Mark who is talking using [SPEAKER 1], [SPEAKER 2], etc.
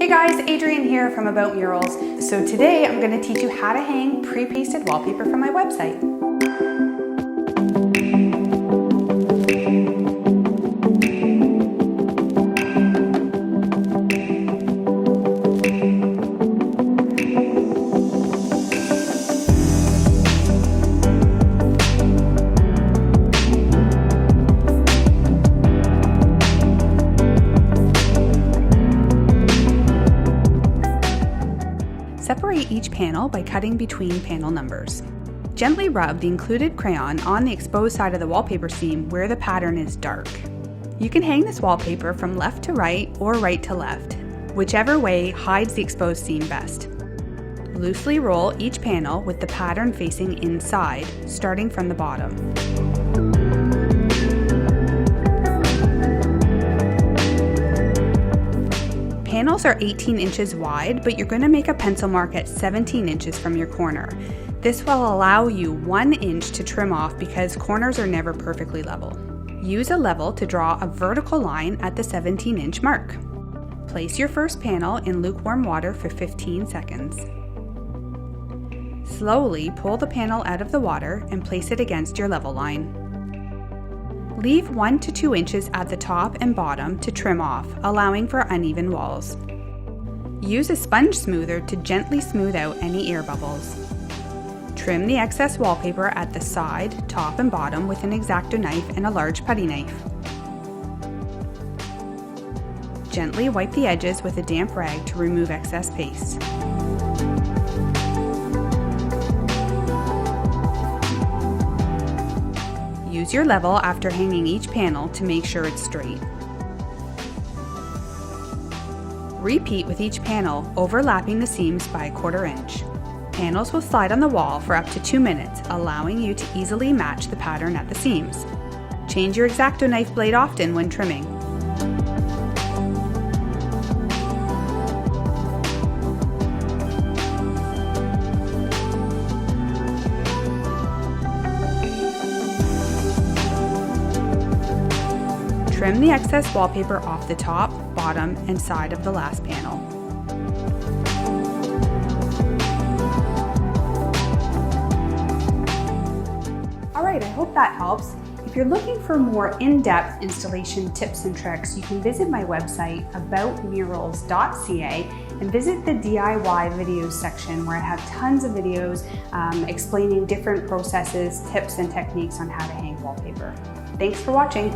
[SPEAKER 1] Hey guys, Adrienne here from About Murals. So today I'm going to teach you how to hang pre-pasted wallpaper from my website. Separate each panel by cutting between panel numbers. Gently rub the included crayon on the exposed side of the wallpaper seam where the pattern is dark. You can hang this wallpaper from left to right or right to left, whichever way hides the exposed seam best. Loosely roll each panel with the pattern facing inside, starting from the bottom. Panels are 18 inches wide, but you're going to make a pencil mark at 17 inches from your corner. This will allow you 1 inch to trim off because corners are never perfectly level. Use a level to draw a vertical line at the 17-inch mark. Place your first panel in lukewarm water for 15 seconds. Slowly pull the panel out of the water and place it against your level line. Leave 1 to 2 inches at the top and bottom to trim off, allowing for uneven walls. Use a sponge smoother to gently smooth out any air bubbles. Trim the excess wallpaper at the side, top, and bottom with an X-Acto knife and a large putty knife. Gently wipe the edges with a damp rag to remove excess paste. Use your level after hanging each panel to make sure it's straight. Repeat with each panel, overlapping the seams by 1/4 inch. Panels will slide on the wall for up to 2 minutes, allowing you to easily match the pattern at the seams. Change your X-Acto knife blade often when trimming. Trim the excess wallpaper off the top, bottom, and side of the last panel. Alright, I hope that helps. If you're looking for more in-depth installation tips and tricks, you can visit my website, aboutmurals.ca, and visit the DIY videos section where I have tons of videos explaining different processes, tips, and techniques on how to hang wallpaper. Thanks for watching.